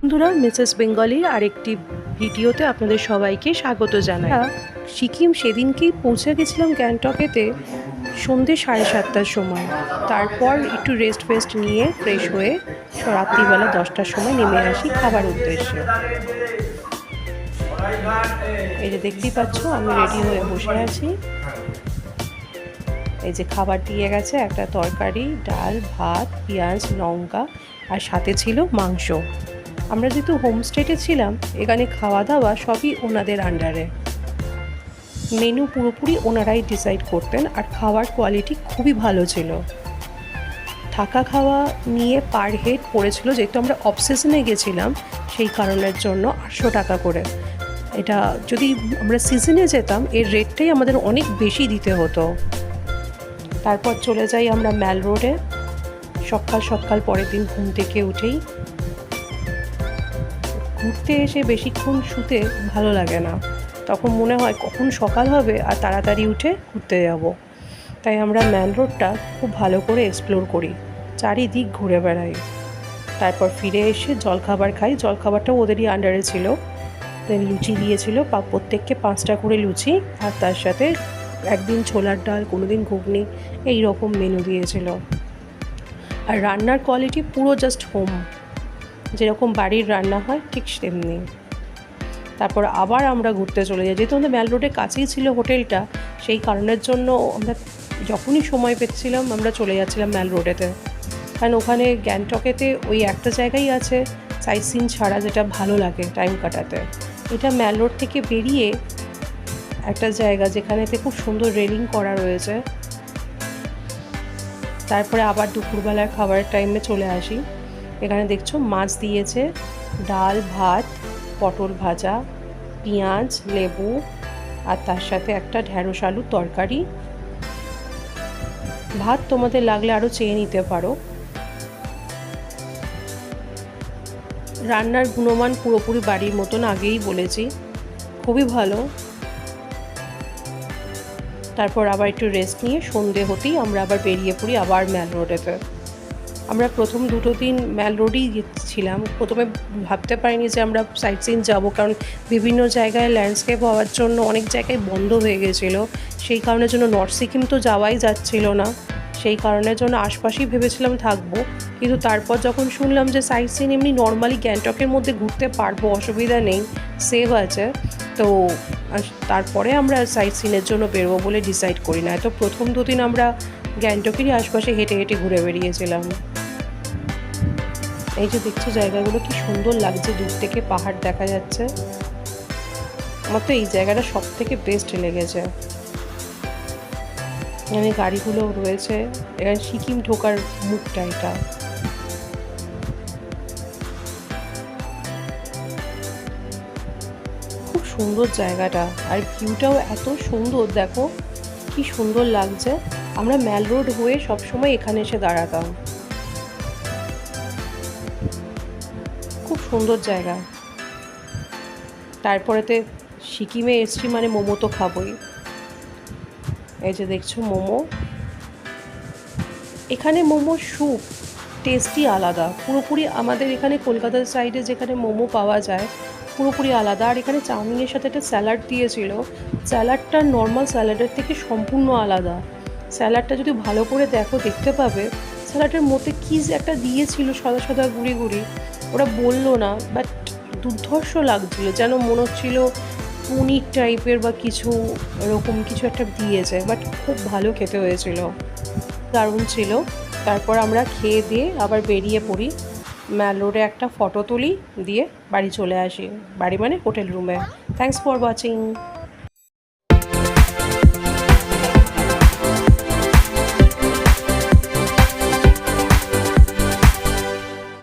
বন্ধুরা, মিসেস বেঙ্গলির আরেকটি ভিডিওতে আপনাদের সবাইকে স্বাগত জানাই। সিকিম সেদিনকেই পৌঁছে গেছিলাম গ্যাংটকেতে সন্ধ্যে 7:30টার সময়। তারপর একটু রেস্ট নিয়ে ফ্রেশ হয়ে রাত্রিবেলা 10টার সময় নেমে আসি খাবার উদ্দেশ্যে। এই যে দেখতেই পাচ্ছ, আমি রেডি হয়ে বসে আছি। এই যে খাবার দিয়ে গেছে, একটা তরকারি, ডাল, ভাত, পেঁয়াজ, লঙ্কা, আর সাথে ছিল মাংস। আমরা যেহেতু হোমস্টেতে ছিলাম, এখানে খাওয়া দাওয়া সবই ওনাদের আন্ডারে। মেনু পুরোপুরি ওনারাই ডিসাইড করতেন, আর খাওয়ার কোয়ালিটি খুবই ভালো ছিল। থাকা খাওয়া নিয়ে পার হেড পড়েছিল, যেহেতু আমরা অফসিজনে গেছিলাম সেই কারণের জন্য 800 টাকা করে। এটা যদি আমরা সিজনে যেতাম এর রেটটাই আমাদের অনেক বেশি দিতে হতো। তারপর চলে যাই আমরা ম্যাল রোডে। সকাল পরের দিন ঘুম থেকে উঠেই ঘুরতে এসে বেশিক্ষণ শুতে ভালো লাগে না, তখন মনে হয় কখন সকাল হবে আর তাড়াতাড়ি উঠে ঘুরতে যাব। তাই আমরা ম্যাল রোডটা খুব ভালো করে এক্সপ্লোর করি, চারিদিক ঘুরে বেড়াই। তারপর ফিরে এসে জলখাবার খাই। জলখাবারটাও ওদেরই আন্ডারে ছিল। লুচি দিয়েছিল, প্রত্যেককে 5টা করে লুচি, আর তার সাথে একদিন ছোলার ডাল, কোনো দিন ঘুগনি, এই রকম মেনু দিয়েছিল। আর রান্নার কোয়ালিটি পুরো জাস্ট হোম, যেরকম বাড়ির রান্না হয় ঠিক সেমনি। তারপর আবার আমরা ঘুরতে চলে যাই। যেহেতু আমাদের ম্যাল রোডের কাছেই ছিল হোটেলটা, সেই কারণের জন্য আমরা যখনই সময় পেয়েছিলাম আমরা চলে যাচ্ছিলাম ম্যাল রোডেতে। কারণ ওখানে গ্যাংটকেতে ওই একটা জায়গাই আছে সাইট সিন ছাড়া যেটা ভালো লাগে টাইম কাটাতে। এটা ম্যাল রোড থেকে বেরিয়ে একটা জায়গা যেখানেতে খুব সুন্দর রেলিং করা রয়েছে। তারপরে আবার দুপুরবেলার খাবারের টাইমে চলে আসি। এখানে দেখছো মাছ দিয়েছে, ডাল, ভাত, পটল ভাজা, পেঁয়াজ, লেবু, আর তার সাথে একটা ঢ্যাঁড়স আলুর তরকারি। ভাত তোমাদের লাগলে আরও চেয়ে নিতে পারো। রান্নার গুণমান পুরোপুরি বাড়ির মতন, আগেই বলেছি, খুবই ভালো। তারপর আবার একটু রেস্ট নিয়ে সন্ধে হতেই আমরা আবার বেরিয়ে পড়ি আবার ম্যাল রোডেতে। আমরা প্রথম 2 দিন ম্যাল রোডেই ছিলাম। প্রথমে ভাবতে পারিনি যে আমরা সাইট সিন যাবো, কারণ বিভিন্ন জায়গায় ল্যান্ডস্কেপ হওয়ার জন্য অনেক জায়গায় বন্ধ হয়ে গেছিলো। সেই কারণের জন্য নর্থ সিকিম তো যাওয়াই যাচ্ছিল না, সেই কারণের জন্য আশপাশেই ভেবেছিলাম থাকবো। কিন্তু তারপর যখন শুনলাম যে সাইট সিন এমনি নর্মালি গ্যাংটকের মধ্যে ঘুরতে পারবো, অসুবিধা নেই, সেভ আছে, তো তারপরে আমরা সাইট সিনের জন্য বেরোবো বলে ডিসাইড করি। না তো প্রথম 2 দিন আমরা গ্যাংটকেরই আশপাশে হেঁটে হেঁটে ঘুরে বেরিয়েছিলাম। এই যে দেখছো জায়গাগুলো কি সুন্দর লাগছে, দূর থেকে পাহাড় দেখা যাচ্ছে। আমার তো এই জায়গাটা সব থেকে বেস্ট লেগেছে। এখানে গাড়িগুলো রয়েছে, এখানে সিকিম ঢোকার মুখটা এটা। খুব সুন্দর জায়গাটা, আর ভিউটাও এত সুন্দর, দেখো কি সুন্দর লাগছে। আমরা ম্যাল রোড হয়ে সবসময় এখানে এসে দাঁড়াতাম। খুব সুন্দর জায়গা। তারপরেতে সিকিমে এসছি মানে মোমো তো খাবোই। এই যে দেখছো মোমো, এখানে মোমোর স্যুপ টেস্টই আলাদা, পুরোপুরি আমাদের এখানে কলকাতার সাইডে যেখানে মোমো পাওয়া যায় পুরোপুরি আলাদা। আর এখানে চাউমিনের সাথে একটা স্যালাড দিয়েছিল, স্যালাডটা নর্মাল স্যালাডের থেকে সম্পূর্ণ আলাদা। স্যালাডটা যদি ভালো করে দেখতে পাবে, স্যালাডের মধ্যে কী যে একটা দিয়েছিল সাদা সাদা গুঁড়ি, ওরা বললো না, বাট দুর্ধর্ষ লাগছিল, যেন মনে হচ্ছিল পনির টাইপের বা কিছু এরকম কিছু একটা দিয়েছে, বাট খুব ভালো খেতে হয়েছিল, দারুণ ছিল। তারপর আমরা খেয়ে দিয়ে আবার বেরিয়ে পড়ি। ম্যাল রোডে একটা ফটো তুলি, দিয়ে বাড়ি চলে আসি। বাড়ি মানে হোটেল রুমে। Thanks for watching.